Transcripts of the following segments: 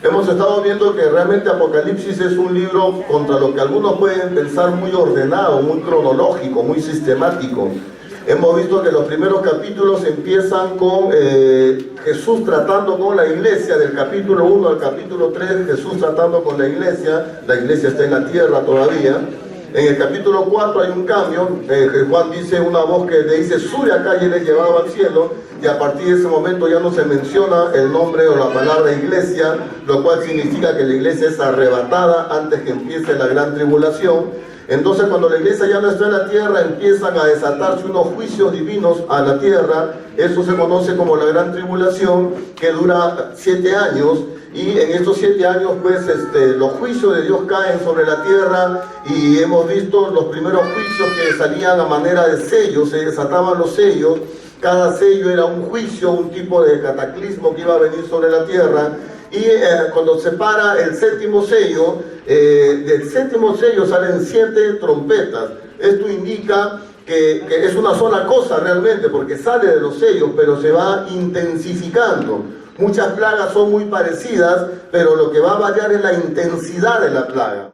Hemos estado viendo que realmente Apocalipsis es un libro contra lo que algunos pueden pensar muy ordenado, muy cronológico, muy sistemático. Hemos visto que los primeros capítulos empiezan con Jesús tratando con la iglesia, del capítulo 1 al capítulo 3, Jesús tratando con la iglesia está en la tierra todavía. En el capítulo 4 hay un cambio, Juan dice una voz que le dice, sube acá, y él es llevado al cielo, y a partir de ese momento ya no se menciona el nombre o la palabra iglesia, lo cual significa que la iglesia es arrebatada antes que empiece la gran tribulación. Entonces cuando la iglesia ya no está en la tierra, empiezan a desatarse unos juicios divinos a la tierra. Eso se conoce como la gran tribulación, que dura 7 años, y en estos 7 años pues los juicios de Dios caen sobre la tierra, y hemos visto los primeros juicios que salían a manera de sellos, se desataban los sellos. Cada sello era un juicio, un tipo de cataclismo que iba a venir sobre la tierra. Y cuando se para el séptimo sello, del séptimo sello salen 7 trompetas. Esto indica que es una sola cosa realmente, porque sale de los sellos, pero se va intensificando. Muchas plagas son muy parecidas, pero lo que va a variar es la intensidad de la plaga.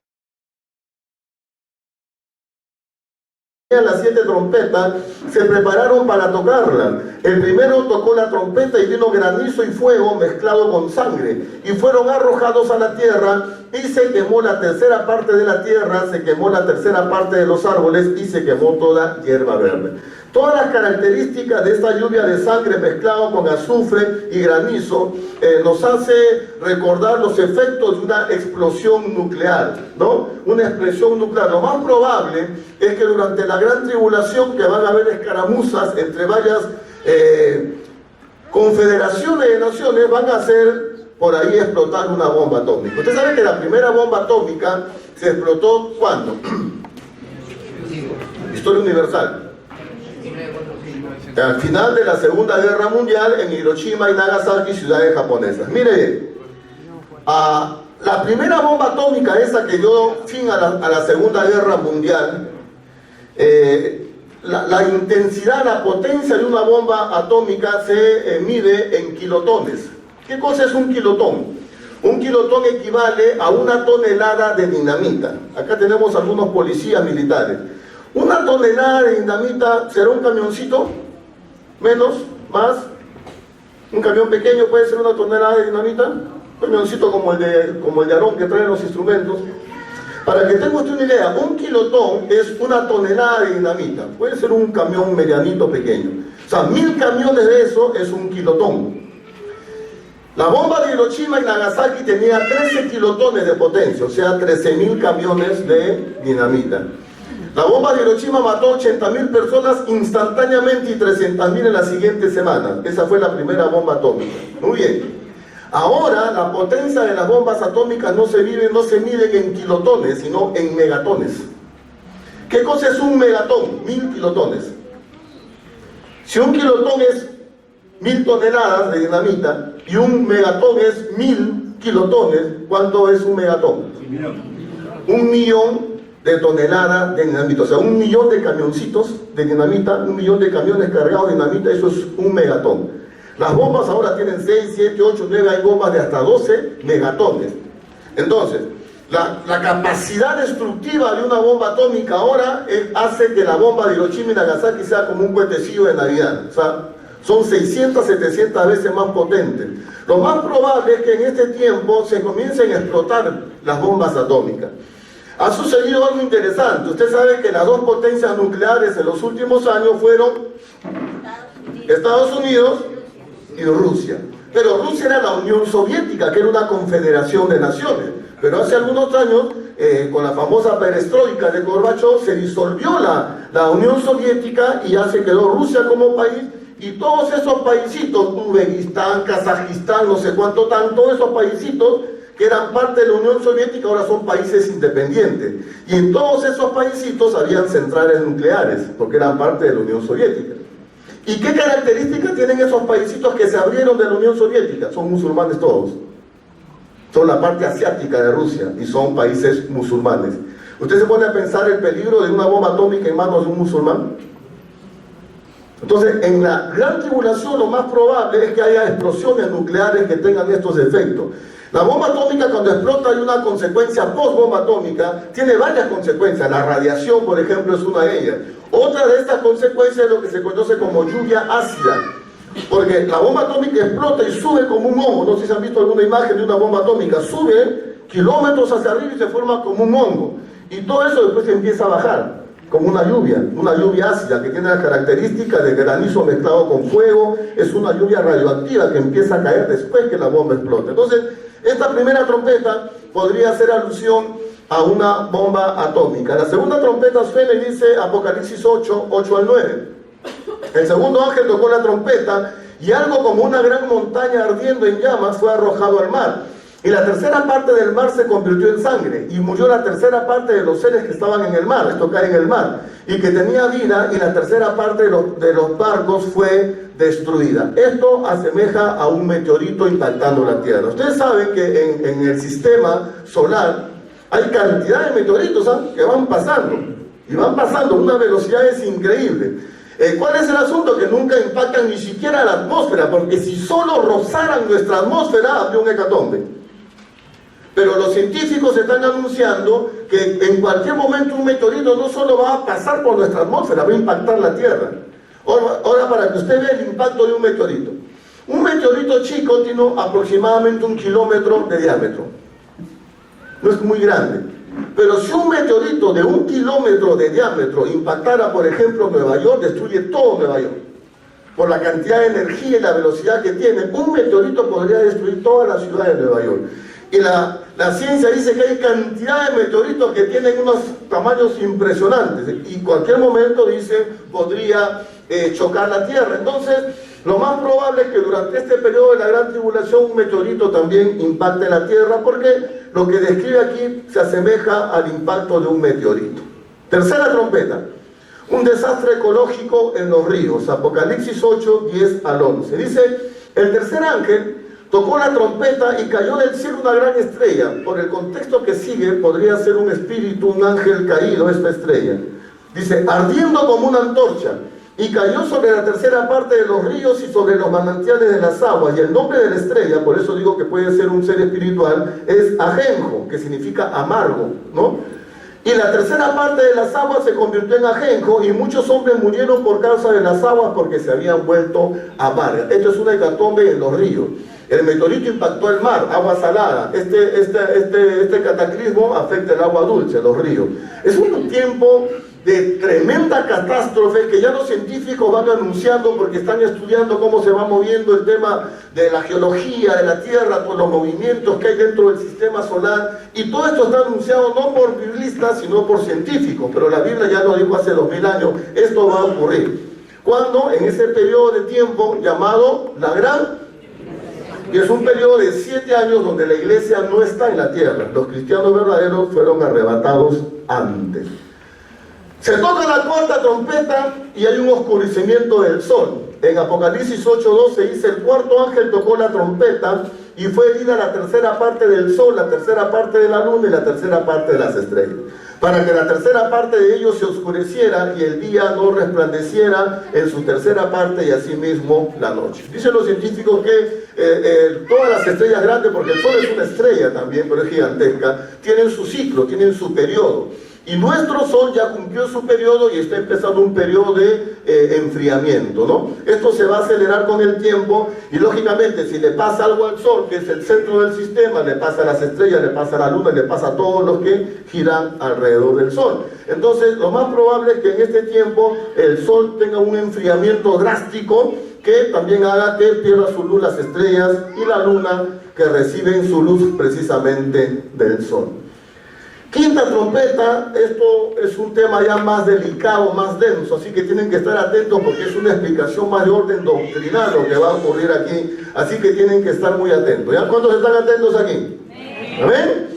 Las 7 trompetas se prepararon para tocarla. El primero tocó la trompeta y vino granizo y fuego mezclado con sangre, y fueron arrojados a la tierra, y se quemó la tercera parte de la tierra, se quemó la tercera parte de los árboles, y se quemó toda hierba verde. Todas las características de esta lluvia de sangre mezclado con azufre y granizo nos hace recordar los efectos de una explosión nuclear, ¿no? Una explosión nuclear. Lo más probable es que durante la gran tribulación, que van a haber escaramuzas entre varias confederaciones de naciones, van a hacer por ahí explotar una bomba atómica. Usted sabe que la primera bomba atómica se explotó ¿cuándo? Historia universal. Al final de la Segunda Guerra Mundial, en Hiroshima y Nagasaki, ciudades japonesas. Mire, la primera bomba atómica, esa que dio fin a la Segunda Guerra Mundial, la intensidad, la potencia de una bomba atómica se mide en kilotones. ¿Qué cosa es un kilotón? Un kilotón equivale a 1 tonelada de dinamita. Acá tenemos algunos policías militares. 1 tonelada de dinamita, ¿será un camioncito? Menos, más. Un camión pequeño puede ser 1 tonelada de dinamita. Un camioncito como el de Aarón, que trae los instrumentos. Para que tenga usted una idea, un kilotón es 1 tonelada de dinamita. Puede ser un camión medianito pequeño. O sea, 1000 camiones de eso es un kilotón. La bomba de Hiroshima y Nagasaki tenía 13 kilotones de potencia, o sea, 13.000 camiones de dinamita. La bomba de Hiroshima mató 80.000 personas instantáneamente y 300.000 en la siguiente semana. Esa fue la primera bomba atómica. Muy bien. Ahora la potencia de las bombas atómicas no se miden en kilotones, sino en megatones. ¿Qué cosa es un megatón? 1000 kilotones. Si un kilotón es 1000 toneladas de dinamita y un megatón es 1000 kilotones, ¿cuánto es un megatón? 1 millón de toneladas de dinamita, o sea, 1 millón de camioncitos de dinamita, 1 millón de camiones cargados de dinamita, eso es un megatón. Las bombas ahora tienen 6, 7, 8, 9, hay bombas de hasta 12 megatones. Entonces, la capacidad destructiva de una bomba atómica ahora hace que la bomba de Hiroshima y Nagasaki sea como un cohetecillo de Navidad. O sea, son 600, 700 veces más potentes. Lo más probable es que en este tiempo se comiencen a explotar las bombas atómicas. Ha sucedido algo interesante. Usted sabe que las 2 potencias nucleares en los últimos años fueron Estados Unidos y Rusia. Pero Rusia era la Unión Soviética, que era una confederación de naciones. Pero hace algunos años, con la famosa perestroika de Gorbachov, se disolvió la Unión Soviética y ya se quedó Rusia como país. Y todos esos paisitos, Uzbekistán, Kazajistán, no sé cuánto tanto, todos esos paisitos que eran parte de la Unión Soviética ahora son países independientes. Y en todos esos paisitos habían centrales nucleares, porque eran parte de la Unión Soviética. ¿Y qué características tienen esos paisitos que se abrieron de la Unión Soviética? Son musulmanes todos. Son la parte asiática de Rusia y son países musulmanes. ¿Usted se pone a pensar el peligro de una bomba atómica en manos de un musulmán? Entonces, en la gran tribulación lo más probable es que haya explosiones nucleares que tengan estos efectos. La bomba atómica, cuando explota, hay una consecuencia post-bomba atómica, tiene varias consecuencias. La radiación, por ejemplo, es una de ellas. Otra de estas consecuencias es lo que se conoce como lluvia ácida, porque la bomba atómica explota y sube como un hongo. No sé si han visto alguna imagen de una bomba atómica, sube kilómetros hacia arriba y se forma como un hongo, y todo eso después empieza a bajar como una lluvia ácida que tiene las características de granizo mezclado con fuego. Es una lluvia radioactiva que empieza a caer después que la bomba explota. Entonces, esta primera trompeta podría hacer alusión a una bomba atómica. La segunda trompeta suena y dice Apocalipsis 8, 8 al 9. El segundo ángel tocó la trompeta y algo como una gran montaña ardiendo en llamas fue arrojado al mar. Y la tercera parte del mar se convirtió en sangre, y murió la tercera parte de los seres que estaban en el mar, esto cae en el mar, y que tenía vida, y la tercera parte de los barcos fue destruida. Esto asemeja a un meteorito impactando la Tierra. Ustedes saben que en el sistema solar hay cantidad de meteoritos que van pasando, y van pasando a una velocidad increíble. ¿Cuál es el asunto? Que nunca impactan ni siquiera la atmósfera, porque si solo rozaran nuestra atmósfera, habría un hecatombe. Pero los científicos están anunciando que en cualquier momento un meteorito no solo va a pasar por nuestra atmósfera, va a impactar la Tierra. Ahora, para que usted vea el impacto de un meteorito chico tiene aproximadamente 1 kilómetro de diámetro. No es muy grande. Pero si un meteorito de 1 kilómetro de diámetro impactara, por ejemplo, Nueva York, destruye todo Nueva York. Por la cantidad de energía y la velocidad que tiene, un meteorito podría destruir toda la ciudad de Nueva York. Y la ciencia dice que hay cantidad de meteoritos que tienen unos tamaños impresionantes, y en cualquier momento, dice, podría chocar la Tierra. Entonces, lo más probable es que durante este periodo de la gran tribulación un meteorito también impacte la Tierra, porque lo que describe aquí se asemeja al impacto de un meteorito. Tercera trompeta, un desastre ecológico en los ríos. Apocalipsis 8, 10 al 11. Dice, el tercer ángel tocó la trompeta y cayó del cielo una gran estrella. Por el contexto que sigue, podría ser un espíritu, un ángel caído, esta estrella. Dice, ardiendo como una antorcha, y cayó sobre la tercera parte de los ríos y sobre los manantiales de las aguas. Y el nombre de la estrella, por eso digo que puede ser un ser espiritual, es ajenjo, que significa amargo, ¿no? Y la tercera parte de las aguas se convirtió en ajenjo, y muchos hombres murieron por causa de las aguas porque se habían vuelto amargas. Esto es una hecatombe en los ríos. El meteorito impactó el mar, agua salada. Este cataclismo afecta el agua dulce, los ríos. Es un tiempo de tremenda catástrofe que ya los científicos van anunciando, porque están estudiando cómo se va moviendo el tema de la geología de la Tierra, por los movimientos que hay dentro del sistema solar, y todo esto está anunciado no por biblistas, sino por científicos. Pero la Biblia ya lo dijo hace 2000 años, esto va a ocurrir. ¿Cuándo? En ese periodo de tiempo llamado la Gran. Y es un periodo de 7 años donde la iglesia no está en la tierra. Los cristianos verdaderos fueron arrebatados antes. Se toca la cuarta trompeta y hay un oscurecimiento del sol. En Apocalipsis 8:12 dice, el cuarto ángel tocó la trompeta y fue herida la tercera parte del sol, la tercera parte de la luna y la tercera parte de las estrellas, para que la tercera parte de ellos se oscureciera y el día no resplandeciera en su tercera parte, y asimismo la noche. Dicen los científicos que todas las estrellas grandes, porque el sol es una estrella también, pero es gigantesca, tienen su ciclo, tienen su periodo. Y nuestro sol ya cumplió su periodo y está empezando un periodo de enfriamiento, ¿no? Esto se va a acelerar con el tiempo, y lógicamente si le pasa algo al sol, que es el centro del sistema, le pasa a las estrellas, le pasa a la luna, le pasa a todos los que giran alrededor del sol. Entonces, lo más probable es que en este tiempo el sol tenga un enfriamiento drástico, que también haga que pierda su luz las estrellas y la luna, que reciben su luz precisamente del sol. Quinta trompeta, esto es un tema ya más delicado, más denso, así que tienen que estar atentos, porque es una explicación más de orden doctrinal lo que va a ocurrir aquí, así que tienen que estar muy atentos. ¿Ya? ¿Cuántos están atentos aquí? ¿Amén?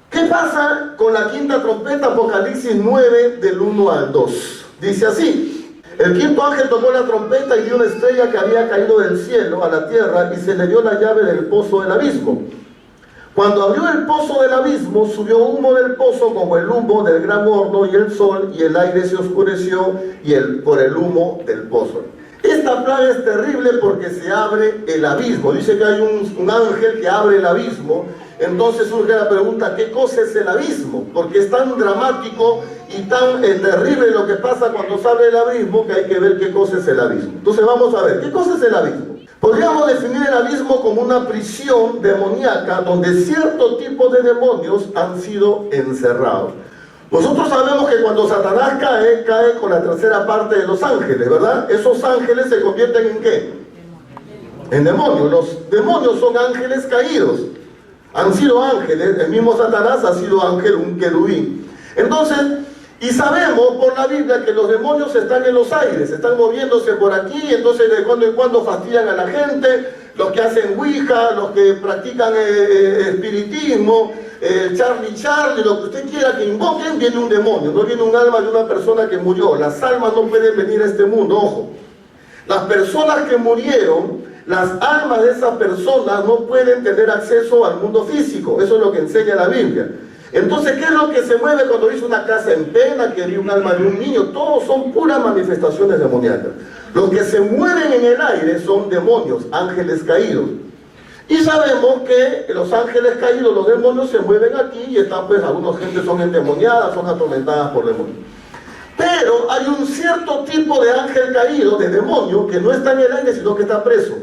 ¿Qué pasa con la quinta trompeta? Apocalipsis 9, del 1 al 2. Dice así, el quinto ángel tocó la trompeta y dio una estrella que había caído del cielo a la tierra, y se le dio la llave del pozo del abismo. Cuando abrió el pozo del abismo, subió humo del pozo como el humo del gran horno, y el sol y el aire se oscureció por el humo del pozo. Esta plaga es terrible porque se abre el abismo. Dice que hay un ángel que abre el abismo. Entonces surge la pregunta, ¿qué cosa es el abismo? Porque es tan dramático y tan terrible lo que pasa cuando se abre el abismo, que hay que ver qué cosa es el abismo. Entonces vamos a ver, ¿qué cosa es el abismo? Podríamos definir el abismo como una prisión demoníaca donde cierto tipo de demonios han sido encerrados. Nosotros sabemos que cuando Satanás cae con la tercera parte de los ángeles, ¿verdad? Esos ángeles se convierten ¿en qué? En demonios. Los demonios son ángeles caídos. Han sido ángeles, el mismo Satanás ha sido ángel, un querubín. Entonces, y sabemos por la Biblia que los demonios están en los aires, están moviéndose por aquí, entonces de cuando en cuando fastidian a la gente, los que hacen ouija, los que practican espiritismo, Charlie, lo que usted quiera que invoquen, viene un demonio, no viene un alma de una persona que murió. Las almas no pueden venir a este mundo, ojo. Las personas que murieron, las almas de esas personas no pueden tener acceso al mundo físico. Eso es lo que enseña la Biblia. Entonces, ¿qué es lo que se mueve cuando dice una casa en pena, que vio un alma de un niño? Todos son puras manifestaciones demoníacas. Los que se mueven en el aire son demonios, ángeles caídos. Y sabemos que los ángeles caídos, los demonios, se mueven aquí y están, pues, algunas gente son endemoniadas, son atormentadas por demonios. Pero hay un cierto tipo de ángel caído, de demonio, que no está en el aire, sino que está preso.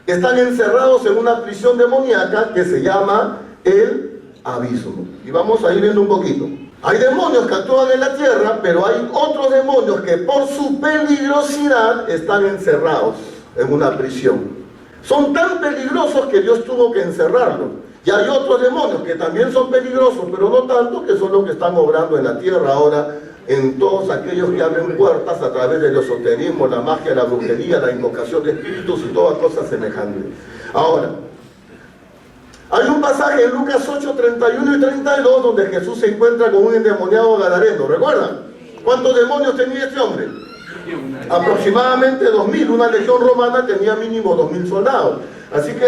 Están encerrados en una prisión demoníaca que se llama el abismo. Y vamos a ir viendo un poquito. Hay demonios que actúan en la tierra, pero hay otros demonios que por su peligrosidad están encerrados en una prisión. Son tan peligrosos que Dios tuvo que encerrarlos. Y hay otros demonios que también son peligrosos, pero no tanto, que son los que están obrando en la tierra ahora, en todos aquellos que abren puertas a través del esoterismo, la magia, la brujería, la invocación de espíritus y todas cosas semejantes. Ahora, hay un pasaje en Lucas 8, 31 y 32 donde Jesús se encuentra con un endemoniado gadareno. ¿Recuerdan? ¿Cuántos demonios tenía este hombre? Aproximadamente 2000. Una legión romana tenía mínimo 2000 soldados. Así que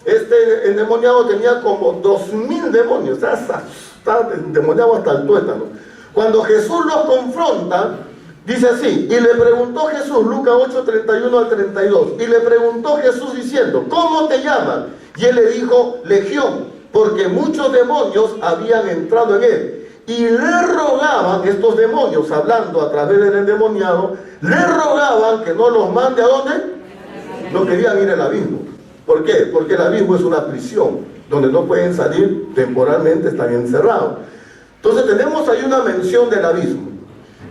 este endemoniado tenía como 2000 demonios. Está endemoniado hasta el tuétano. Cuando Jesús los confronta, dice así: y le preguntó Jesús, Lucas 8, 31 al 32, y le preguntó Jesús diciendo, ¿cómo te llamas? Y él le dijo, Legión, porque muchos demonios habían entrado en él. Y le rogaban, estos demonios, hablando a través del endemoniado, le rogaban que no los mande ¿a dónde? No querían ir al abismo. ¿Por qué? Porque el abismo es una prisión, donde no pueden salir temporalmente, están encerrados. Entonces tenemos ahí una mención del abismo.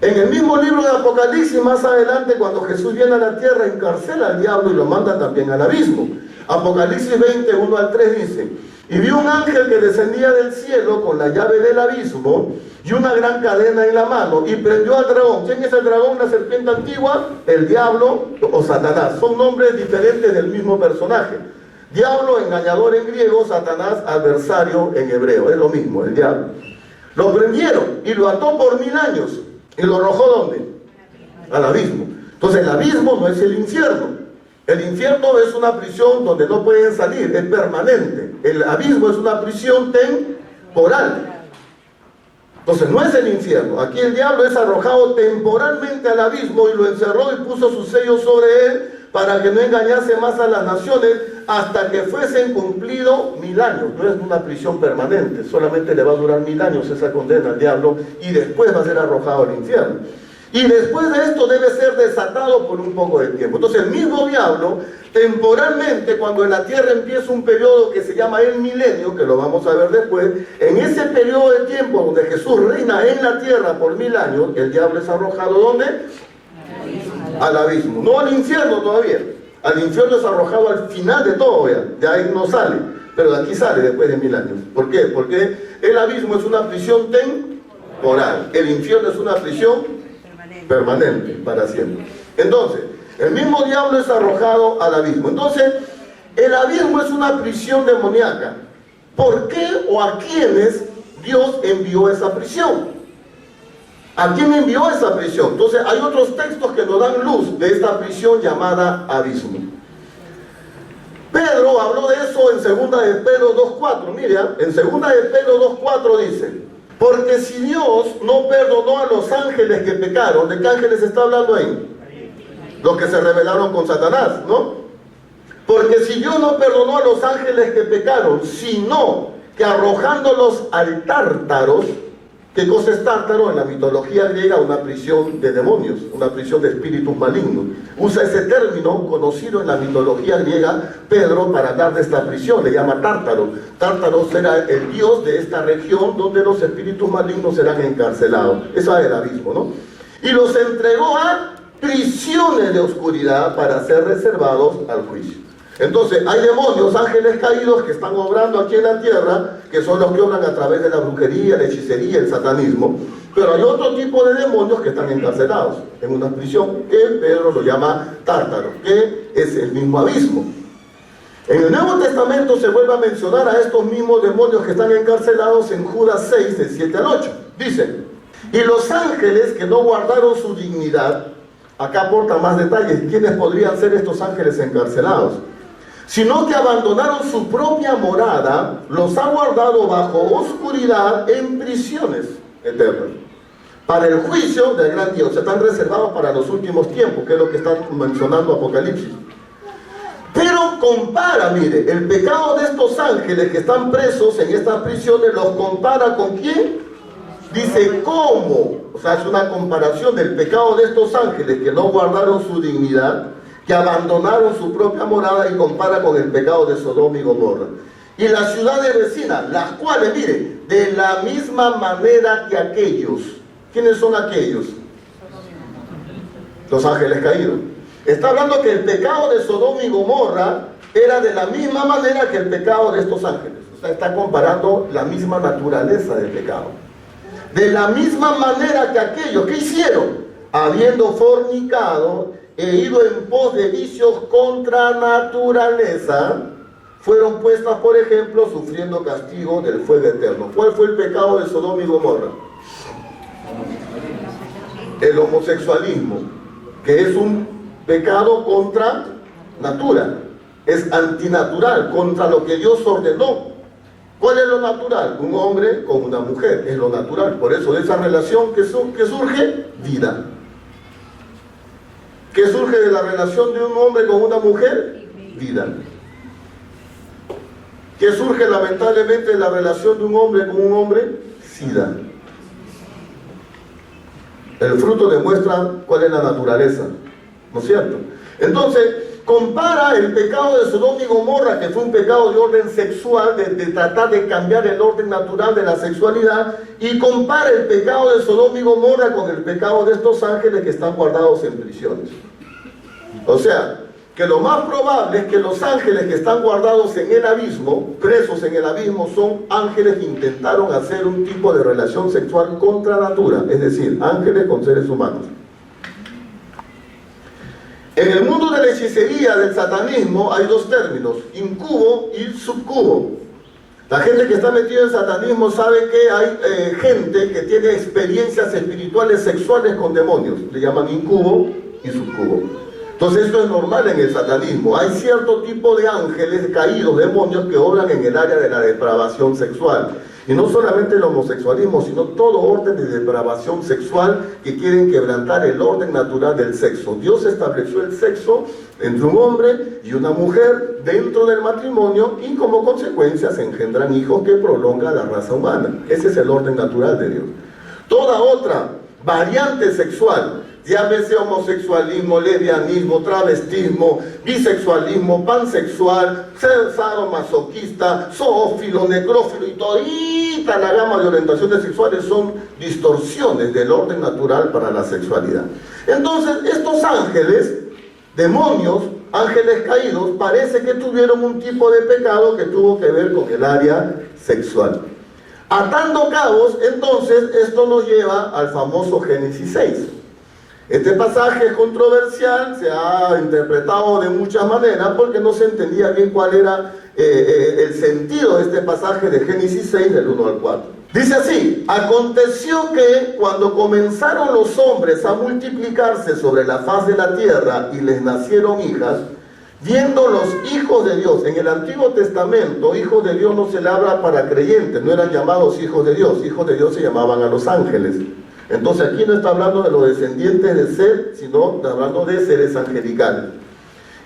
En el mismo libro de Apocalipsis, más adelante, cuando Jesús viene a la tierra, encarcela al diablo y lo manda también al abismo. Apocalipsis 20, 1 al 3 dice: y vi un ángel que descendía del cielo con la llave del abismo y una gran cadena en la mano, y prendió al dragón. ¿Quién es el dragón? La serpiente antigua, el diablo o Satanás. Son nombres diferentes del mismo personaje. Diablo, engañador en griego; Satanás, adversario en hebreo. Es lo mismo, el diablo. Lo prendieron y lo ató por 1000 años. ¿Y lo arrojó ¿dónde? Al abismo. Entonces el abismo no es el infierno. El infierno es una prisión donde no pueden salir, es permanente. El abismo es una prisión temporal. Entonces no es el infierno. Aquí el diablo es arrojado temporalmente al abismo y lo encerró y puso su sello sobre él para que no engañase más a las naciones hasta que fuesen cumplidos 1000 años. No es una prisión permanente, solamente le va a durar 1000 años esa condena al diablo y después va a ser arrojado al infierno. Y después de esto debe ser desatado por un poco de tiempo. Entonces el mismo diablo, temporalmente, cuando en la tierra empieza un periodo que se llama el milenio, que lo vamos a ver después, en ese periodo de tiempo donde Jesús reina en la tierra por 1000 años, el diablo es arrojado ¿dónde? Al abismo. No al infierno todavía. Al infierno es arrojado al final de todo, ya ahí no sale. Pero de aquí sale después de 1000 años. ¿Por qué? Porque el abismo es una prisión temporal. El infierno es una prisión permanente, para siempre. Entonces, el mismo diablo es arrojado al abismo. Entonces, el abismo es una prisión demoníaca. ¿Por qué o a quiénes Dios envió esa prisión? ¿A quién envió esa prisión? Entonces, hay otros textos que nos dan luz de esta prisión llamada abismo. Pedro habló de eso en 2 de Pedro 2.4. Mire, en 2 de Pedro 2.4 dice: porque si Dios no perdonó a los ángeles que pecaron, ¿de qué ángeles está hablando ahí? Los que se rebelaron con Satanás, ¿no? Porque si Dios no perdonó a los ángeles que pecaron, sino que arrojándolos al Tártaros. ¿Qué cosa es Tártaro? En la mitología griega, una prisión de demonios, una prisión de espíritus malignos. Usa ese término conocido en la mitología griega Pedro para hablar de esta prisión, le llama Tártaro. Tártaro será el dios de esta región donde los espíritus malignos serán encarcelados. Eso es el abismo, ¿no? Y los entregó a prisiones de oscuridad para ser reservados al juicio. Entonces, hay demonios, ángeles caídos que están obrando aquí en la tierra, que son los que obran a través de la brujería, la hechicería, el satanismo. Pero hay otro tipo de demonios que están encarcelados en una prisión que Pedro lo llama Tártaro, que es el mismo abismo. En el Nuevo Testamento se vuelve a mencionar a estos mismos demonios que están encarcelados en Judas 6, del 7 al 8. Dice: y los ángeles que no guardaron su dignidad, acá aporta más detalles, ¿quiénes podrían ser estos ángeles encarcelados? Sino que abandonaron su propia morada, los ha guardado bajo oscuridad en prisiones eternas, para el juicio del gran día. O sea, están reservados para los últimos tiempos, que es lo que está mencionando Apocalipsis. Pero compara, mire, el pecado de estos ángeles que están presos en estas prisiones, los compara ¿con quién? Dice, ¿cómo? O sea, es una comparación del pecado de estos ángeles que no guardaron su dignidad, que abandonaron su propia morada, y compara con el pecado de Sodoma y Gomorra. Y las ciudades vecinas, las cuales, mire, de la misma manera que aquellos. ¿Quiénes son aquellos? Los ángeles caídos. Está hablando que el pecado de Sodoma y Gomorra era de la misma manera que el pecado de estos ángeles. O sea, está comparando la misma naturaleza del pecado. De la misma manera que aquellos, ¿qué hicieron? Habiendo fornicado e ido en pos de vicios contra naturaleza, fueron puestas, por ejemplo, sufriendo castigo del fuego eterno. ¿Cuál fue el pecado de Sodoma y Gomorra? El homosexualismo, que es un pecado contra natura, es antinatural, contra lo que Dios ordenó. ¿Cuál es lo natural? Un hombre con una mujer, es lo natural. Por eso de esa relación que surge, vida. ¿Qué surge de la relación de un hombre con una mujer? Vida. ¿Qué surge lamentablemente de la relación de un hombre con un hombre? Sida. El fruto demuestra cuál es la naturaleza, ¿no es cierto? Entonces, compara el pecado de Sodoma y Gomorra, que fue un pecado de orden sexual, de tratar de cambiar el orden natural de la sexualidad, y compara el pecado de Sodoma y Gomorra con el pecado de estos ángeles que están guardados en prisiones. O sea, que lo más probable es que los ángeles que están guardados en el abismo, presos en el abismo, son ángeles que intentaron hacer un tipo de relación sexual contra natura, es decir, ángeles con seres humanos. En el mundo de la hechicería, del satanismo, hay dos términos, incubo y subcubo. La gente que está metida en satanismo sabe que hay gente que tiene experiencias espirituales sexuales con demonios, le llaman incubo y subcubo. Entonces esto es normal en el satanismo. Hay cierto tipo de ángeles caídos, demonios, que obran en el área de la depravación sexual. Y no solamente el homosexualismo, sino todo orden de depravación sexual que quieren quebrantar el orden natural del sexo. Dios estableció el sexo entre un hombre y una mujer dentro del matrimonio, y como consecuencia se engendran hijos que prolongan la raza humana. Ese es el orden natural de Dios. Toda otra variante sexual, llámese homosexualismo, lesbianismo, travestismo, bisexualismo, pansexual, sadomasoquista, zoófilo, necrófilo y todita la gama de orientaciones sexuales son distorsiones del orden natural para la sexualidad. Entonces, estos ángeles, demonios, ángeles caídos, parece que tuvieron un tipo de pecado que tuvo que ver con el área sexual. Atando cabos, entonces, esto nos lleva al famoso Génesis 6. Este pasaje es controversial, se ha interpretado de muchas maneras porque no se entendía bien cuál era el sentido de este pasaje de Génesis 6 del 1 al 4. Dice así: aconteció que cuando comenzaron los hombres a multiplicarse sobre la faz de la tierra y les nacieron hijas, viendo los hijos de Dios. En el Antiguo Testamento, hijos de Dios no se le habla para creyentes, no eran llamados hijos de Dios se llamaban a los ángeles. Entonces aquí no está hablando de los descendientes de Seth, sino está hablando de seres angelicales.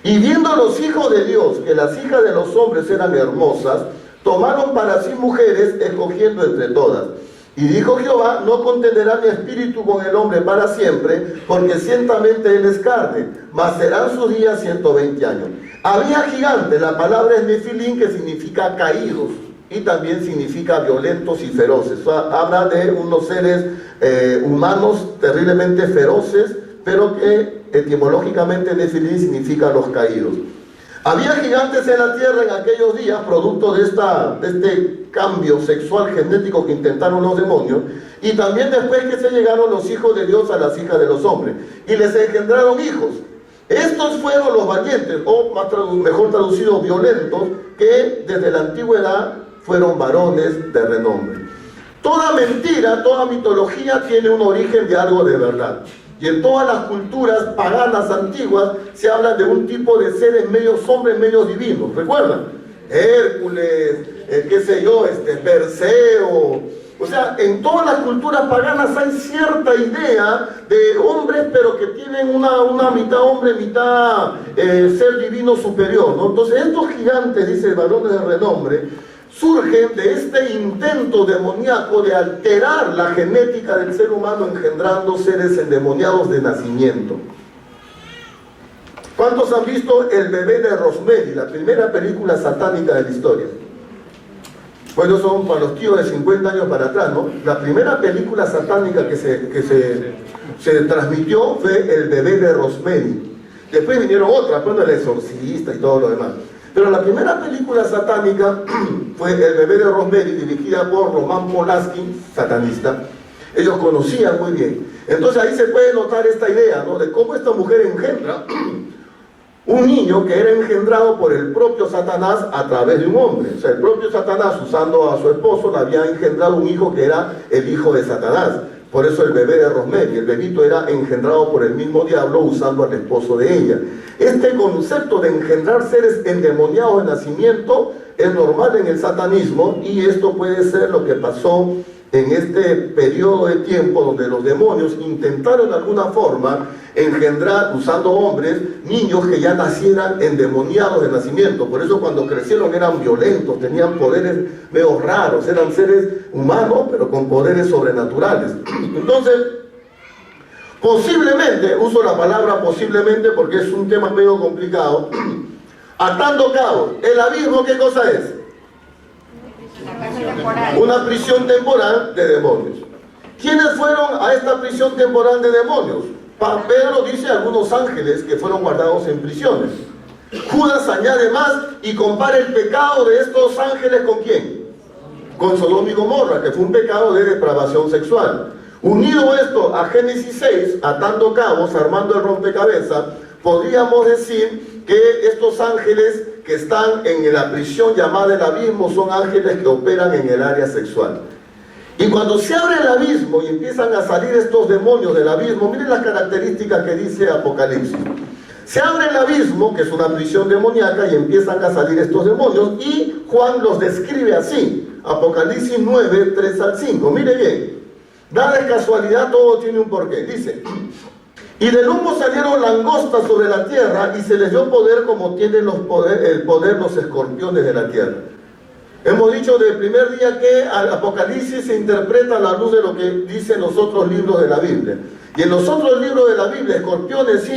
Y viendo los hijos de Dios que las hijas de los hombres eran hermosas, tomaron para sí mujeres, escogiendo entre todas. Y dijo Jehová: no contenderá mi espíritu con el hombre para siempre, porque ciertamente él es carne, mas serán sus días 120 años. Había gigantes, la palabra es Nefilín, que significa caídos, y también significa violentos y feroces. O sea, habla de unos seres humanos terriblemente feroces, pero que etimológicamente Nefilín significa los caídos. Había gigantes en la tierra en aquellos días, producto de este cambio sexual genético que intentaron los demonios, y también después que se llegaron los hijos de Dios a las hijas de los hombres, y les engendraron hijos. Estos fueron los valientes, o mejor traducido, violentos, que desde la antigüedad fueron varones de renombre. Toda mentira, toda mitología tiene un origen de algo de verdad. Y en todas las culturas paganas antiguas se habla de un tipo de seres medios hombres, medios divinos. ¿Recuerdan? Hércules, qué sé yo, Perseo. O sea, en todas las culturas paganas hay cierta idea de hombres, pero que tienen una mitad hombre, mitad ser divino superior, ¿no? Entonces estos gigantes, dice, varones de renombre, surgen de este intento demoníaco de alterar la genética del ser humano, engendrando seres endemoniados de nacimiento. ¿Cuántos han visto El bebé de Rosemary, la primera película satánica de la historia? Bueno, son para los tíos de 50 años para atrás, ¿no? La primera película satánica que se transmitió fue El bebé de Rosemary. Después vinieron otras, bueno, El exorcista y todo lo demás. Pero la primera película satánica fue El bebé de Rosemary, dirigida por Roman Polanski, satanista. Ellos conocían muy bien. Entonces ahí se puede notar esta idea, ¿no? De cómo esta mujer engendra un niño que era engendrado por el propio Satanás a través de un hombre. O sea, el propio Satanás, usando a su esposo, le había engendrado un hijo que era el hijo de Satanás. Por eso el bebé de Rosemary, el bebito era engendrado por el mismo diablo usando al esposo de ella. Este concepto de engendrar seres endemoniados de nacimiento es normal en el satanismo, y esto puede ser lo que pasó en este periodo de tiempo donde los demonios intentaron de alguna forma engendrar, usando hombres, niños que ya nacieran endemoniados de nacimiento. Por eso cuando crecieron eran violentos, tenían poderes medio raros, eran seres humanos pero con poderes sobrenaturales. Entonces, posiblemente, uso la palabra posiblemente porque es un tema medio complicado, atando cabos. ¿El abismo qué cosa es? Una prisión temporal de demonios. ¿Quiénes fueron a esta prisión temporal de demonios? Pedro dice algunos ángeles que fueron guardados en prisiones. Judas añade más y compara el pecado de estos ángeles ¿con quién? Con Sodoma y Gomorra, que fue un pecado de depravación sexual. Unido esto a Génesis 6, atando cabos, armando el rompecabezas, podríamos decir que estos ángeles que están en la prisión llamada el abismo son ángeles que operan en el área sexual. Y cuando se abre el abismo y empiezan a salir estos demonios del abismo, miren las características que dice Apocalipsis. Se abre el abismo, que es una prisión demoníaca, y empiezan a salir estos demonios, y Juan los describe así. Apocalipsis 9, 3 al 5. Mire bien, nada es casualidad, todo tiene un porqué. Dice: y del humo salieron langostas sobre la tierra, y se les dio poder como tienen el poder los escorpiones de la tierra. Hemos dicho del primer día que al Apocalipsis se interpreta a la luz de lo que dicen los otros libros de la Biblia. Y en los otros libros de la Biblia, escorpiones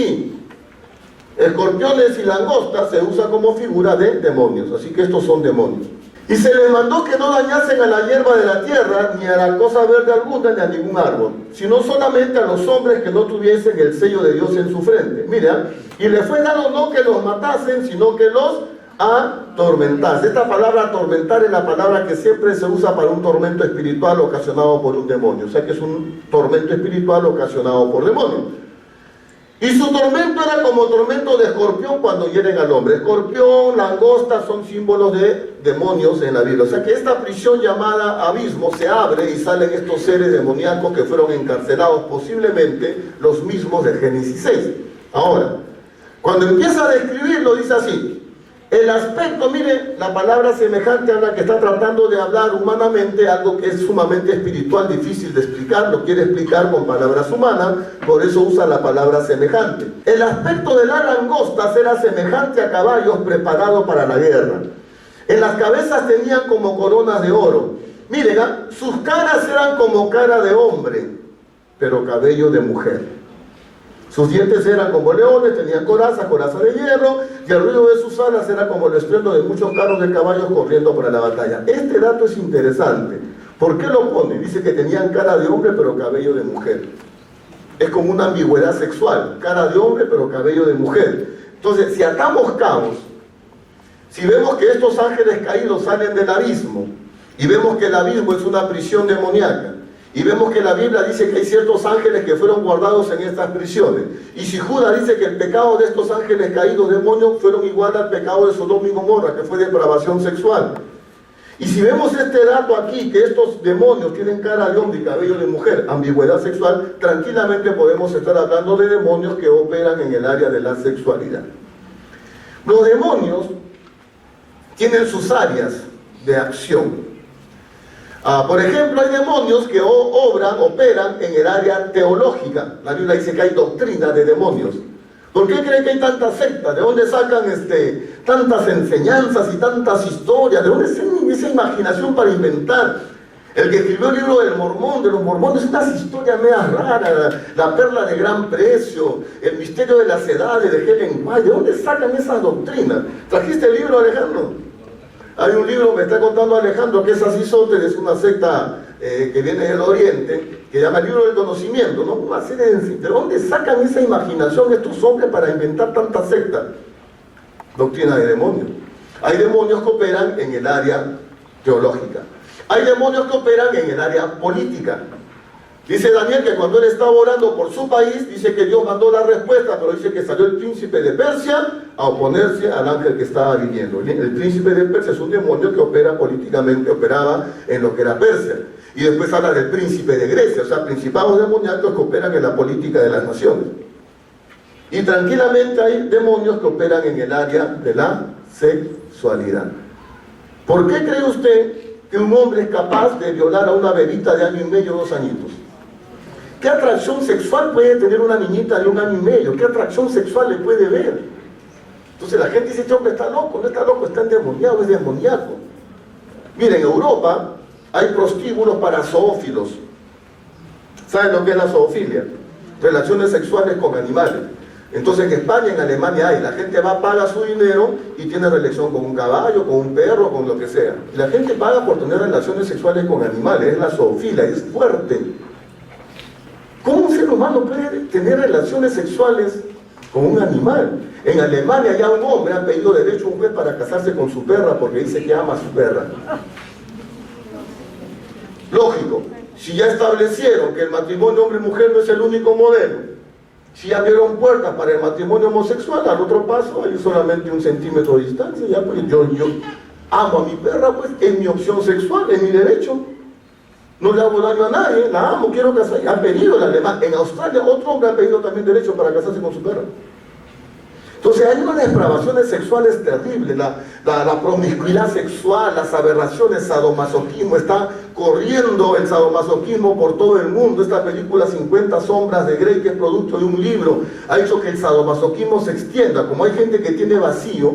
y langostas se usa como figura de demonios. Así que estos son demonios. Y se les mandó que no dañasen a la hierba de la tierra, ni a la cosa verde alguna, ni a ningún árbol, sino solamente a los hombres que no tuviesen el sello de Dios en su frente. Mira, y les fue dado no que los matasen, sino que los atormentasen. Esta palabra atormentar es la palabra que siempre se usa para un tormento espiritual ocasionado por un demonio. O sea que es un tormento espiritual ocasionado por demonios. Y su tormento era como tormento de escorpión cuando hieren al hombre. Escorpión, langosta son símbolos de demonios en la Biblia. O sea que esta prisión llamada abismo se abre y salen estos seres demoníacos que fueron encarcelados, posiblemente los mismos de Génesis 6. Ahora, Cuando empieza a describirlo, dice así: el aspecto, mire, la palabra semejante a la que está tratando de hablar humanamente, algo que es sumamente espiritual, difícil de explicar, lo quiere explicar con palabras humanas, por eso usa la palabra semejante. El aspecto de las langostas era semejante a caballos preparados para la guerra. En las cabezas tenían como coronas de oro. Miren, sus caras eran como cara de hombre, pero cabello de mujer. Sus dientes eran como leones, tenían coraza de hierro, y el ruido de sus alas era como el estruendo de muchos carros de caballos corriendo para la batalla. Este dato es interesante. ¿Por qué lo pone? Dice que tenían cara de hombre, pero cabello de mujer. Es como una ambigüedad sexual. Cara de hombre, pero cabello de mujer. Entonces, si atamos cabos, si vemos que estos ángeles caídos salen del abismo, y vemos que el abismo es una prisión demoníaca, y vemos que la Biblia dice que hay ciertos ángeles que fueron guardados en estas prisiones. Y si Judas dice que el pecado de estos ángeles caídos demonios fueron igual al pecado de Sodoma y Gomorra, que fue depravación sexual. Y si vemos este dato aquí, que estos demonios tienen cara de hombre y cabello de mujer, ambigüedad sexual, tranquilamente podemos estar hablando de demonios que operan en el área de la sexualidad. Los demonios tienen sus áreas de acción. Por ejemplo, hay demonios que operan en el área teológica. La Biblia dice que hay doctrina de demonios. ¿Por qué creen que hay tantas sectas? ¿De dónde sacan tantas enseñanzas y tantas historias? ¿De dónde tienen esa imaginación para inventar? El que escribió el libro del Mormón, de los mormones, unas historias medias raras, la perla de gran precio, el misterio de las edades de Helen White. ¿De dónde sacan esas doctrinas? ¿Trajiste el libro, Alejandro? Hay un libro, me está contando Alejandro, que es Aristóteles, una secta que viene del Oriente, que llama el libro del conocimiento, ¿no? Una serie ¿de dónde sacan esa imaginación estos hombres para inventar tantas sectas? Doctrina de demonios. Hay demonios que operan en el área teológica. Hay demonios que operan en el área política. Dice Daniel que cuando él estaba orando por su país, dice que Dios mandó la respuesta, pero dice que salió el príncipe de Persia a oponerse al ángel que estaba viniendo. El príncipe de Persia es un demonio que opera políticamente, operaba en lo que era Persia. Y después habla del príncipe de Grecia, o sea, principados demoníacos que operan en la política de las naciones. Y tranquilamente hay demonios que operan en el área de la sexualidad. ¿Por qué cree usted que un hombre es capaz de violar a una bebita de 1 año y medio, 2 añitos? ¿Qué atracción sexual puede tener una niñita de 1 año y medio? ¿Qué atracción sexual le puede ver? Entonces la gente dice: este hombre está loco. No está loco, está endemoniado, es demoníaco. Miren, en Europa hay prostíbulos para zoófilos. ¿Saben lo que es la zoofilia? Relaciones sexuales con animales. Entonces en España, en Alemania hay, la gente va, paga su dinero y tiene relación con un caballo, con un perro, con lo que sea. Y la gente paga por tener relaciones sexuales con animales, es la zoofilia, es fuerte. ¿Cómo un ser humano puede tener relaciones sexuales con un animal? En Alemania ya un hombre ha pedido derecho a un juez para casarse con su perra porque dice que ama a su perra. Lógico, si ya establecieron que el matrimonio hombre-mujer no es el único modelo, si abrieron puertas para el matrimonio homosexual, al otro paso hay solamente 1 centímetro de distancia. Ya, pues, yo amo a mi perra, pues es mi opción sexual, es mi derecho. No le hago daño a nadie, la amo, quiero casar. Ha pedido el alemán. En Australia otro hombre ha pedido también derecho para casarse con su perra. Entonces hay unas depravaciones sexuales terribles, la promiscuidad sexual, las aberraciones, sadomasoquismo, está corriendo el sadomasoquismo por todo el mundo. Esta película 50 sombras de Grey, que es producto de un libro, ha hecho que el sadomasoquismo se extienda. Como hay gente que tiene vacío,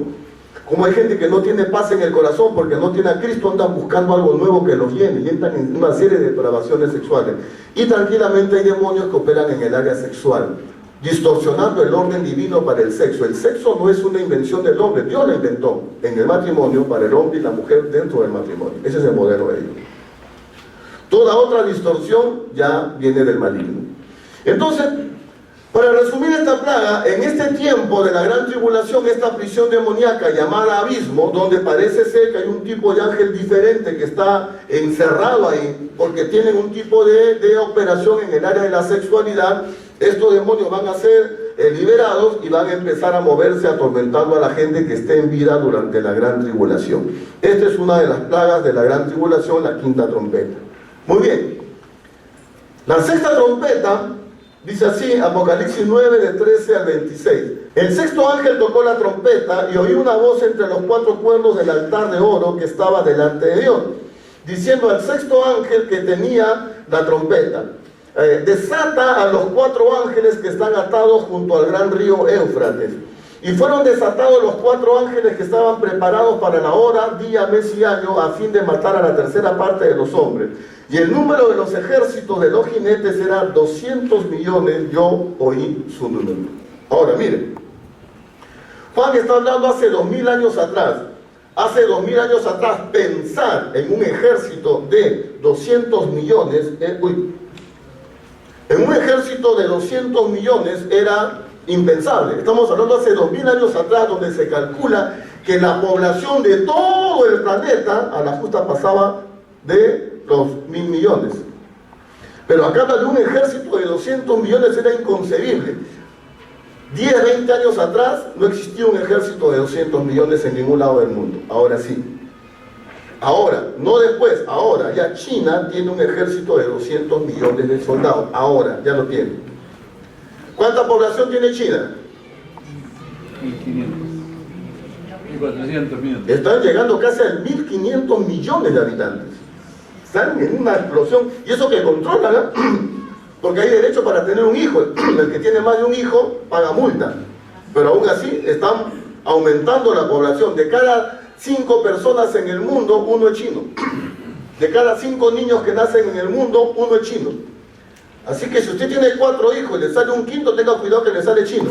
como hay gente que no tiene paz en el corazón porque no tiene a Cristo, andan buscando algo nuevo que los llene y entran en una serie de depravaciones sexuales. Y tranquilamente hay demonios que operan en el área sexual, distorsionando el orden divino para el sexo. El sexo no es una invención del hombre, Dios lo inventó en el matrimonio para el hombre y la mujer dentro del matrimonio. Ese es el modelo de Dios. Toda otra distorsión ya viene del maligno. Entonces, para resumir esta plaga, en este tiempo de la gran tribulación, esta prisión demoníaca llamada abismo, donde parece ser que hay un tipo de ángel diferente que está encerrado ahí, porque tienen un tipo de operación en el área de la sexualidad, estos demonios van a ser liberados y van a empezar a moverse atormentando a la gente que esté en vida durante la gran tribulación. Esta es una de las plagas de la gran tribulación, la 5ª trompeta. Muy bien. La 6ª trompeta Dice así, Apocalipsis 9, de 13 al 26. El sexto ángel tocó la trompeta y oí una voz entre los cuatro cuernos del altar de oro que estaba delante de Dios, diciendo al sexto ángel que tenía la trompeta, desata a los cuatro ángeles que están atados junto al gran río Éufrates. Y fueron desatados los cuatro ángeles que estaban preparados para la hora, día, mes y año, a fin de matar a la tercera parte de los hombres. Y el número de los ejércitos de los jinetes era 200 millones, yo oí su número. Ahora, miren, Juan está hablando hace 2000 años atrás. Hace 2000 años atrás, pensar en un ejército de 200 millones, en un ejército de 200 millones era impensable. Estamos hablando hace 2000 años atrás, donde se calcula que la población de todo el planeta a la justa pasaba de los 1000 millones. Pero acá habla de un ejército de 200 millones, era inconcebible. 10, 20 años atrás no existía un ejército de 200 millones en ningún lado del mundo. Ahora sí. Ahora, no después, ahora ya China tiene un ejército de 200 millones de soldados. Ahora, ya lo tiene. ¿Cuánta población tiene China? 1.500. 1.400 millones. Están llegando casi a 1.500 millones de habitantes. Están en una explosión. Y eso que controlan, ¿eh? Porque hay derecho para tener un hijo. El que tiene más de un hijo paga multa. Pero aún así están aumentando la población. De cada 5 personas en el mundo, uno es chino. De cada 5 niños que nacen en el mundo, uno es chino. Así que si usted tiene 4 hijos y le sale un quinto, tenga cuidado que le sale chino.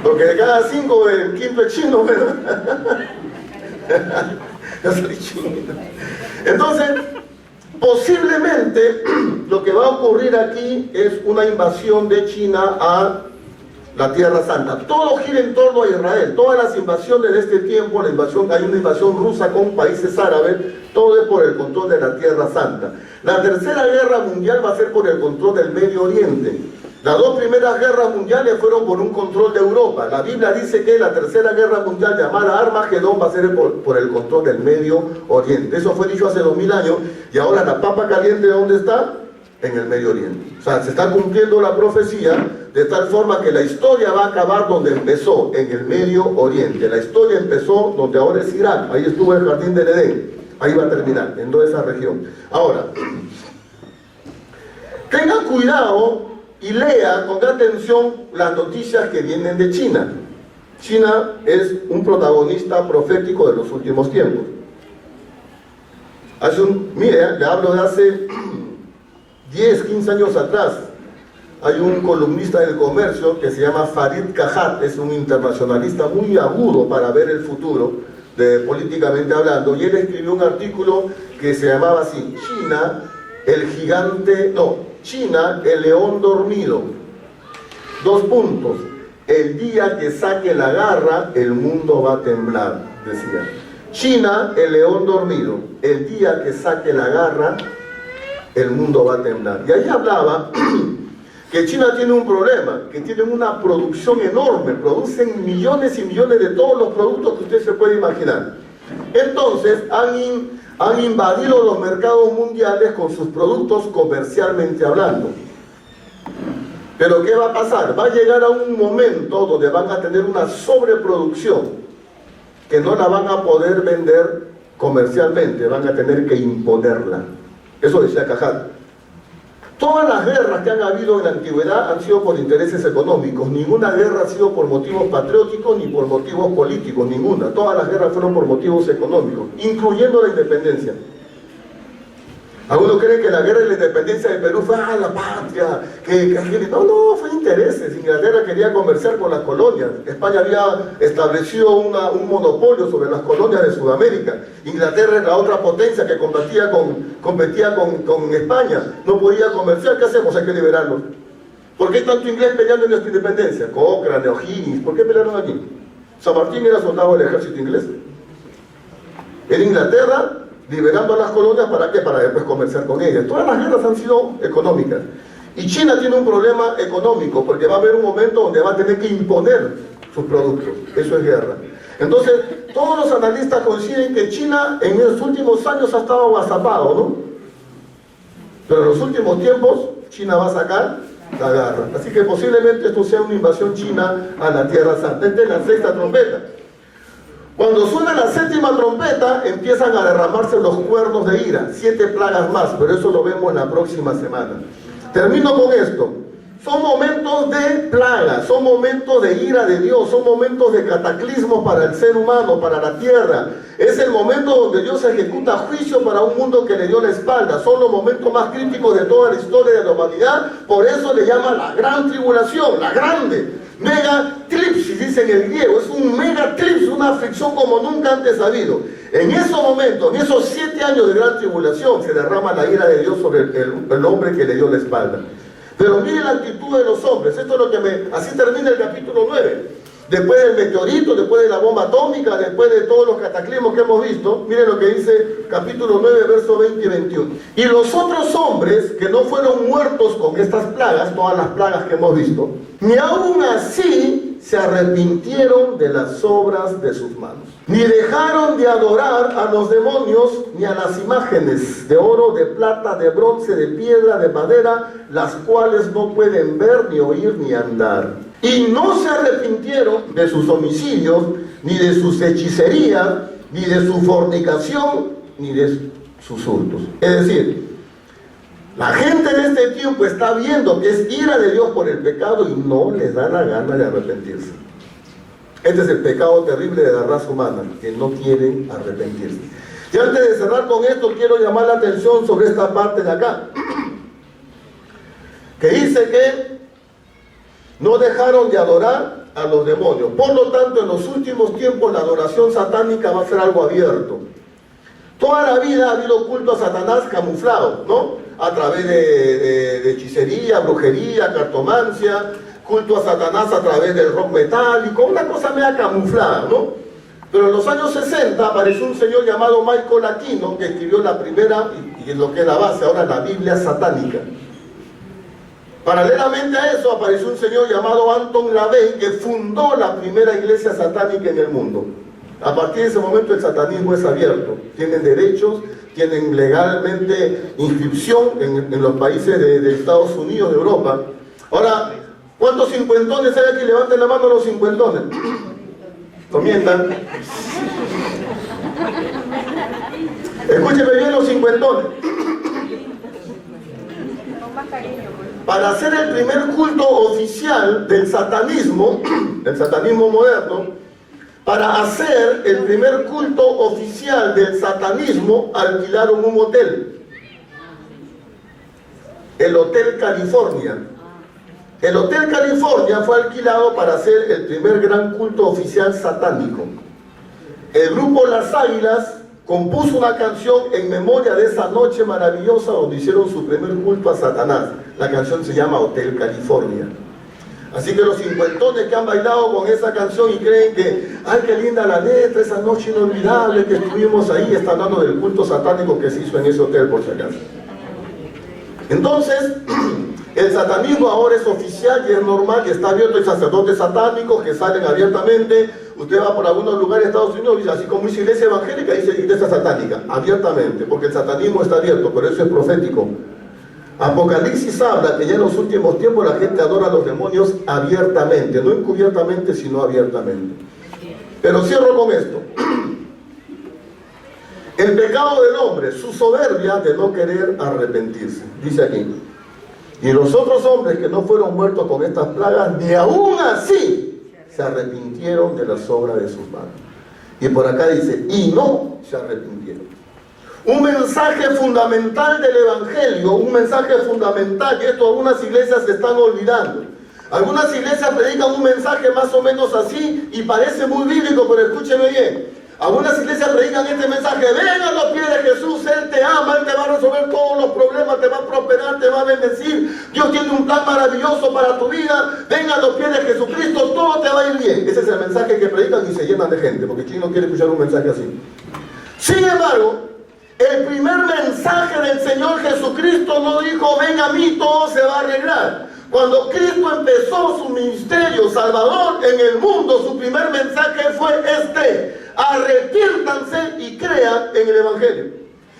Porque de cada 5 el quinto es chino, ¿verdad? Ya sale chino. Entonces, posiblemente lo que va a ocurrir aquí es una invasión de China a la Tierra Santa. Todo gira en torno a Israel. Todas las invasiones de este tiempo, hay una invasión rusa con países árabes, todo es por el control de la Tierra Santa. La tercera guerra mundial va a ser por el control del Medio Oriente. Las 2 primeras guerras mundiales fueron por un control de Europa. La Biblia dice que la tercera guerra mundial, llamada Armagedón, va a ser por el control del Medio Oriente. Eso fue dicho hace 2000 años, y ahora la papa caliente, ¿dónde está? En el Medio Oriente. O sea, se está cumpliendo la profecía de tal forma que la historia va a acabar donde empezó, en el Medio Oriente. La historia empezó donde ahora es Irak. Ahí estuvo el jardín del Edén. Ahí va a terminar, en toda esa región. Ahora, tengan cuidado y lea con atención las noticias que vienen de China. China es un protagonista profético de los últimos tiempos. Mire, le hablo de hace 10, 15 años atrás. Hay un columnista del comercio que se llama Farid Kahat, es un internacionalista muy agudo para ver el futuro, políticamente hablando, y él escribió un artículo que se llamaba así: China, el león dormido. 2 puntos. El día que saque la garra, el mundo va a temblar, decía. China, el león dormido. El día que saque la garra, el mundo va a temblar. Y ahí hablaba que China tiene un problema, que tienen una producción enorme, producen millones y millones de todos los productos que usted se puede imaginar. Entonces han invadido los mercados mundiales con sus productos comercialmente hablando. Pero ¿qué va a pasar? Va a llegar a un momento donde van a tener una sobreproducción que no la van a poder vender comercialmente, van a tener que imponerla. Eso decía Cajal. Todas las guerras que han habido en la antigüedad han sido por intereses económicos. Ninguna guerra ha sido por motivos patrióticos ni por motivos políticos, ninguna. Todas las guerras fueron por motivos económicos, incluyendo la independencia. Algunos creen que la guerra de la independencia de Perú fue la patria, no, fue intereses. Inglaterra quería comerciar con las colonias. España había establecido un monopolio sobre las colonias de Sudamérica. Inglaterra es la otra potencia que competía con España. No podía comerciar. ¿Qué hacemos? Hay que liberarlos. ¿Por qué hay tanto inglés peleando en nuestra independencia? Cochrane, O'Higgins, ¿por qué pelearon aquí? San Martín era soldado del ejército inglés. En Inglaterra, liberando a las colonias, ¿para qué? Para después comerciar con ellas. Todas las guerras han sido económicas. Y China tiene un problema económico, porque va a haber un momento donde va a tener que imponer sus productos. Eso es guerra. Entonces, todos los analistas coinciden que China en los últimos años ha estado agazapado, ¿no? Pero en los últimos tiempos, China va a sacar la garra. Así que posiblemente esto sea una invasión china a la Tierra Santa. Esta es la sexta trompeta. Cuando suena la séptima trompeta, empiezan a derramarse los cuernos de ira, 7 plagas más, pero eso lo vemos en la próxima semana. Termino con esto. Son momentos de plagas, son momentos de ira de Dios, son momentos de cataclismo para el ser humano, para la tierra. Es el momento donde Dios ejecuta juicio para un mundo que le dio la espalda. Son los momentos más críticos de toda la historia de la humanidad. Por eso le llaman la gran tribulación, la grande. Megatripsis, dice en el griego. Es un megatripsis, una aflicción como nunca antes habido. En esos momentos, en esos 7 años de gran tribulación, se derrama la ira de Dios sobre el hombre que le dio la espalda. Pero miren la actitud de los hombres. Esto es lo que así termina el capítulo 9. Después del meteorito, después de la bomba atómica, después de todos los cataclismos que hemos visto, miren lo que dice capítulo 9, versos 20 y 21. Y los otros hombres que no fueron muertos con estas plagas, todas las plagas que hemos visto, ni aún así se arrepintieron de las obras de sus manos, ni dejaron de adorar a los demonios, ni a las imágenes de oro, de plata, de bronce, de piedra, de madera, las cuales no pueden ver, ni oír, ni andar. Y no se arrepintieron de sus homicidios, ni de sus hechicerías, ni de su fornicación, ni de sus hurtos. Es decir, la gente de este tiempo está viendo que es ira de Dios por el pecado y no les da la gana de arrepentirse. Este es el pecado terrible de la raza humana, que no quieren arrepentirse. Y antes de cerrar con esto, quiero llamar la atención sobre esta parte de acá, que dice que no dejaron de adorar a los demonios. Por lo tanto, en los últimos tiempos la adoración satánica va a ser algo abierto. Toda la vida ha habido culto a Satanás camuflado, ¿no? A través de hechicería, brujería, cartomancia, culto a Satanás a través del rock metálico, una cosa media camuflada, ¿no? Pero en los años 60 apareció un señor llamado Michael Aquino, que escribió la primera, y lo que es la base ahora, la Biblia satánica. Paralelamente a eso apareció un señor llamado Anton LaVey, que fundó la primera iglesia satánica en el mundo. A partir de ese momento el satanismo es abierto, tienen derechos, tienen legalmente inscripción en los países de Estados Unidos, de Europa. Ahora, ¿cuántos cincuentones hay aquí? Levanten la mano los cincuentones. Comienzan. Escúcheme bien los cincuentones. Para hacer el primer culto oficial del satanismo moderno, para hacer el primer culto oficial del satanismo, alquilaron un hotel. El Hotel California. El Hotel California fue alquilado para hacer el primer gran culto oficial satánico. El grupo Las Águilas compuso una canción en memoria de esa noche maravillosa donde hicieron su primer culto a Satanás. La canción se llama Hotel California. Así que los cincuentones que han bailado con esa canción y creen que, ay, qué linda la letra, esa noche inolvidable que estuvimos ahí, están hablando del culto satánico que se hizo en ese hotel, por si acaso. Entonces, el satanismo ahora es oficial y es normal y está abierto. Hay sacerdotes satánicos que salen abiertamente. Usted va por algunos lugares de Estados Unidos y así como dice iglesia evangélica, dice iglesia satánica, abiertamente, porque el satanismo está abierto, pero eso es profético. Apocalipsis habla que ya en los últimos tiempos la gente adora a los demonios abiertamente, no encubiertamente, sino abiertamente. Pero cierro con esto. El pecado del hombre, su soberbia de no querer arrepentirse. Dice aquí, y los otros hombres que no fueron muertos con estas plagas, ni aún así se arrepintieron de las obras de sus manos. Y por acá dice, y no se arrepintieron. Un mensaje fundamental del Evangelio, un mensaje fundamental que esto algunas iglesias se están olvidando. Algunas iglesias predican un mensaje más o menos así y parece muy bíblico, pero escúcheme bien. Algunas iglesias predican este mensaje: ven a los pies de Jesús, Él te ama, Él te va a resolver todos los problemas, te va a prosperar, te va a bendecir. Dios tiene un plan maravilloso para tu vida. Ven a los pies de Jesucristo, todo te va a ir bien. Ese es el mensaje que predican y se llenan de gente, porque ¿quién no quiere escuchar un mensaje así? Sin embargo, el primer mensaje del Señor Jesucristo no dijo: ven a mí, todo se va a arreglar. Cuando Cristo empezó su ministerio salvador en el mundo, su primer mensaje fue este: arrepiértanse y crean en el Evangelio.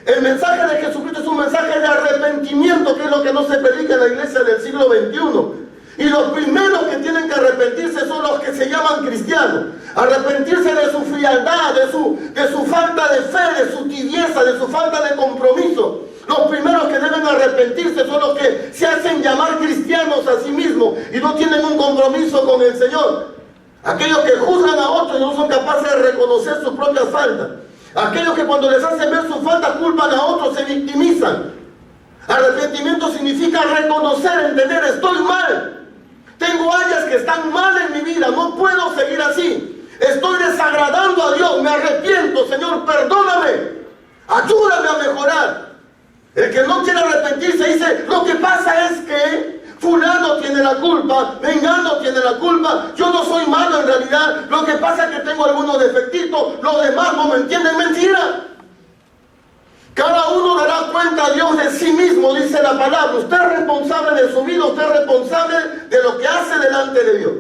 El mensaje de Jesucristo es un mensaje de arrepentimiento, que es lo que no se predica en la iglesia del siglo XXI. Y los primeros que tienen que arrepentirse son los que se llaman cristianos. Arrepentirse de su frialdad, de su falta de fe, de su tibieza, de su falta de compromiso. Los primeros que deben arrepentirse son los que se hacen llamar cristianos a sí mismos y no tienen un compromiso con el Señor. Aquellos que juzgan a otros y no son capaces de reconocer sus propias faltas. Aquellos que cuando les hacen ver sus faltas culpan a otros, se victimizan. Arrepentimiento significa reconocer, entender, estoy mal. Tengo áreas que están mal en mi vida, no puedo seguir así. Estoy desagradando a Dios, me arrepiento, Señor, perdóname. Ayúdame a mejorar. El que no quiere arrepentirse dice, lo que pasa es que fulano tiene la culpa, mengano tiene la culpa, yo no soy malo en realidad, lo que pasa es que tengo algunos defectitos, los demás no me entienden. Mentira. Cada uno dará cuenta a Dios de sí mismo, dice la palabra. Usted es responsable de su vida, usted es responsable de lo que hace delante de Dios.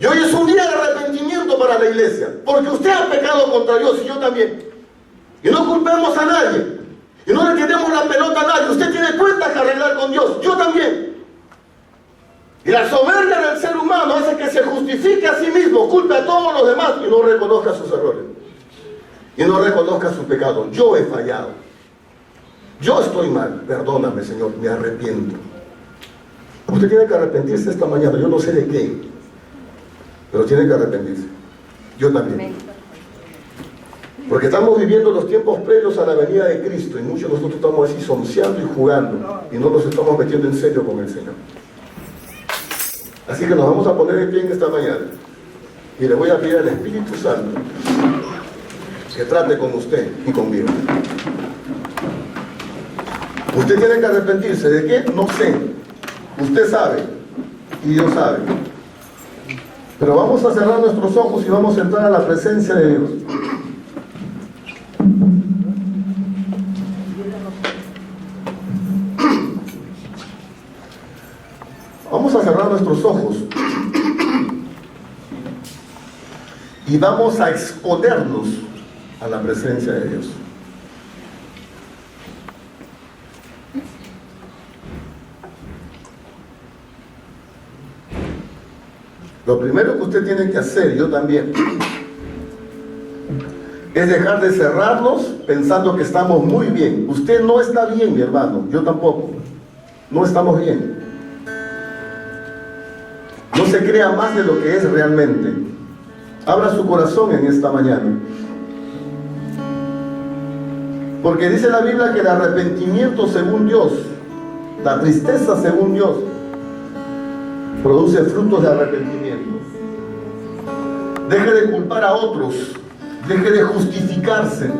Y hoy es un día de arrepentimiento para la iglesia, porque usted ha pecado contra Dios y yo también. Y no culpemos a nadie, y no le tiremos la pelota a nadie. Usted tiene cuentas que arreglar con Dios, yo también. Y la soberbia del ser humano hace que se justifique a sí mismo, culpe a todos los demás y no reconozca sus errores. Y no reconozca su pecado. Yo he fallado. Yo estoy mal. Perdóname, Señor, me arrepiento. Usted tiene que arrepentirse esta mañana. Yo no sé de qué, pero tiene que arrepentirse. Yo también. Porque estamos viviendo los tiempos previos a la venida de Cristo y muchos de nosotros estamos así sonceando y jugando y no nos estamos metiendo en serio con el Señor. Así que nos vamos a poner de pie en esta mañana y le voy a pedir al Espíritu Santo que trate con usted y conmigo. Usted tiene que arrepentirse. ¿De qué? No sé. Usted sabe y Dios sabe. Pero vamos a cerrar nuestros ojos y vamos a entrar a la presencia de Dios. Vamos a cerrar nuestros ojos y vamos a exponernos a la presencia de Dios. Lo primero que usted tiene que hacer, yo también, es dejar de cerrarnos pensando que estamos muy bien. Usted no está bien, mi hermano, yo tampoco. No estamos bien. No se crea más de lo que es realmente. Abra su corazón en esta mañana. Porque dice la Biblia que el arrepentimiento según Dios, la tristeza según Dios, produce frutos de arrepentimiento. Deje de culpar a otros, deje de justificarse,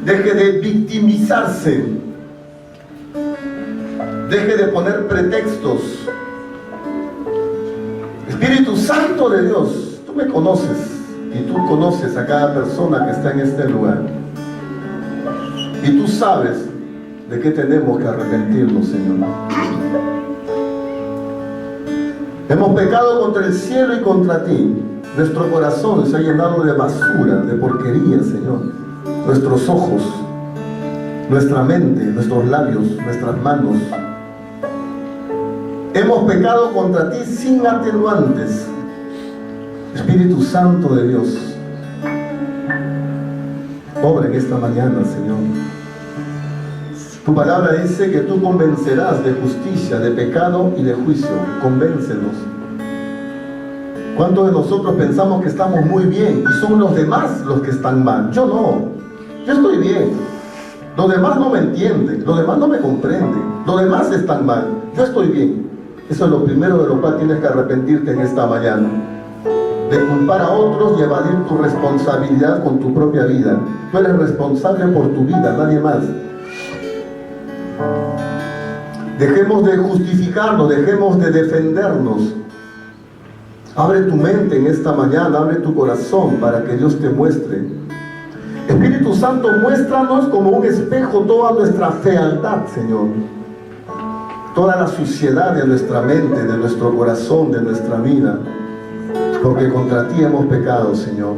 deje de victimizarse, deje de poner pretextos. Espíritu Santo de Dios, tú me conoces. Y tú conoces a cada persona que está en este lugar. Y tú sabes de qué tenemos que arrepentirnos, Señor. Hemos pecado contra el cielo y contra ti. Nuestro corazón se ha llenado de basura, de porquería, Señor. Nuestros ojos, nuestra mente, nuestros labios, nuestras manos. Hemos pecado contra ti sin atenuantes. Espíritu Santo de Dios, obra en esta mañana, Señor. Tu palabra dice que tú convencerás de justicia, de pecado y de juicio. Convéncenos. ¿Cuántos de nosotros pensamos que estamos muy bien y son los demás los que están mal? Yo no. Yo estoy bien. Los demás no me entienden. Los demás no me comprenden. Los demás están mal. Yo estoy bien. Eso es lo primero de lo cual tienes que arrepentirte en esta mañana. De culpar a otros y evadir tu responsabilidad con tu propia vida. Tú eres responsable por tu vida, nadie más. Dejemos de justificarnos, dejemos de defendernos. Abre tu mente en esta mañana, abre tu corazón para que Dios te muestre. Espíritu Santo, muéstranos como un espejo toda nuestra fealdad, Señor. Toda la suciedad de nuestra mente, de nuestro corazón, de nuestra vida. Porque contra ti hemos pecado, Señor.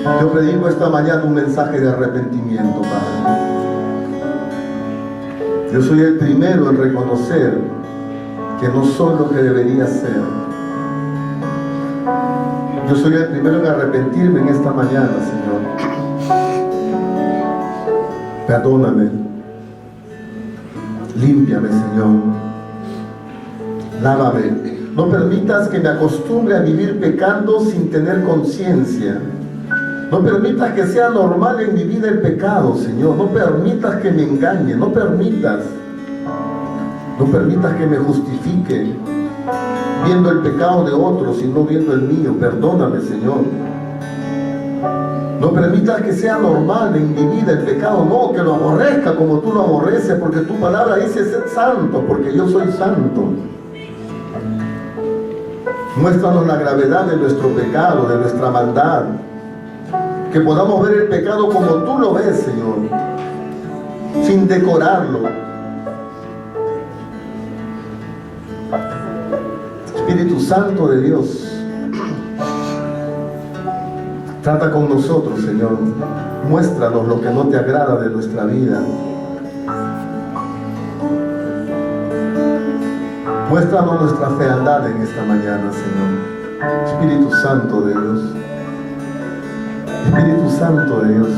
Yo predico esta mañana un mensaje de arrepentimiento, Padre. Yo soy el primero en reconocer que no soy lo que debería ser. Yo soy el primero en arrepentirme en esta mañana, Señor. Perdóname. Límpiame, Señor. Lávame. No permitas que me acostumbre a vivir pecando sin tener conciencia. No permitas que sea normal en mi vida el pecado, Señor. No permitas que me engañe. No permitas que me justifique viendo el pecado de otros y no viendo el mío. Perdóname, Señor. No permitas que sea normal en mi vida el pecado. No, que lo aborrezca como tú lo aborreces, porque tu palabra dice ser santo, porque yo soy santo. Muéstranos la gravedad de nuestro pecado, de nuestra maldad. Que podamos ver el pecado como tú lo ves, Señor, sin decorarlo. Espíritu Santo de Dios, trata con nosotros, Señor. Muéstranos lo que no te agrada de nuestra vida. Muéstranos nuestra fealdad en esta mañana, Señor. Espíritu Santo de Dios. Espíritu Santo de Dios,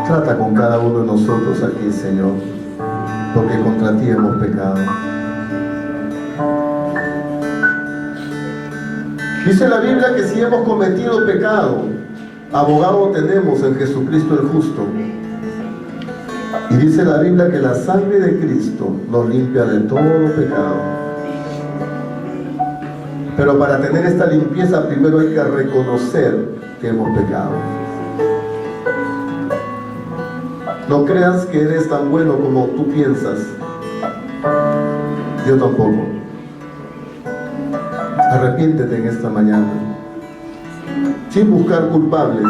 trata con cada uno de nosotros aquí, Señor, porque contra ti hemos pecado. Dice la Biblia que si hemos cometido pecado, abogado tenemos en Jesucristo el justo. Y dice la Biblia que la sangre de Cristo nos limpia de todo pecado. Pero para tener esta limpieza primero hay que reconocer que hemos pecado. No creas que eres tan bueno como tú piensas. Yo tampoco. Arrepiéntete en esta mañana. Sin buscar culpables,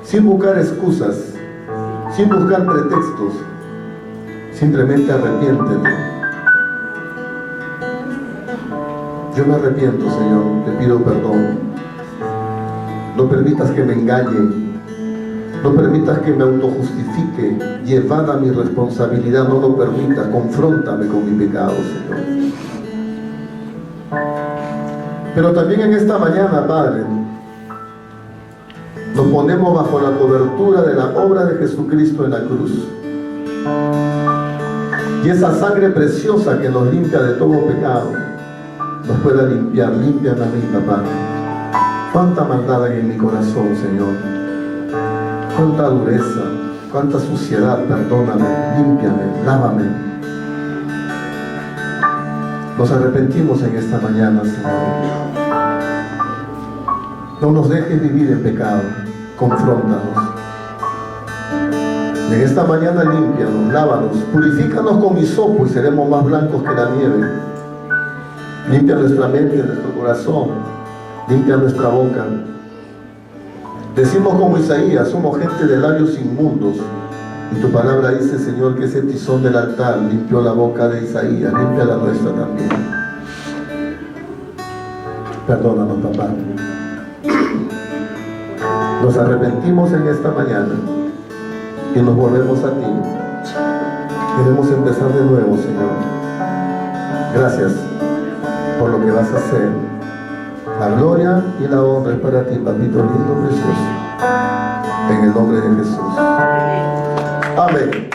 sin buscar excusas, sin buscar pretextos. Simplemente arrepiéntete. Yo me arrepiento, Señor, te pido perdón. No permitas que me engañe. No permitas que me autojustifique. Llevada mi responsabilidad, no lo permitas. Confróntame con mi pecado, Señor. Pero también en esta mañana, Padre, nos ponemos bajo la cobertura de la obra de Jesucristo en la cruz. Y esa sangre preciosa que nos limpia de todo pecado nos pueda limpiar. Límpiame a mí, papá. Cuánta maldad hay en mi corazón, Señor. Cuánta dureza, cuánta suciedad. Perdóname, límpiame, lávame. Nos arrepentimos en esta mañana, Señor. No nos dejes vivir en pecado. Confróntanos. En esta mañana límpianos, lávanos, purifícanos con hisopo y seremos más blancos que la nieve. Limpia nuestra mente, nuestro corazón. Limpia nuestra boca. Decimos como Isaías, somos gente de labios inmundos. Y tu palabra dice, Señor, que ese tizón del altar limpió la boca de Isaías. Limpia la nuestra también. Perdónanos, papá. Nos arrepentimos en esta mañana y nos volvemos a ti. Queremos empezar de nuevo, Señor. Gracias por lo que vas a hacer. La gloria y la honra es para ti, papito lindo, precioso. En el nombre de Jesús. Amén.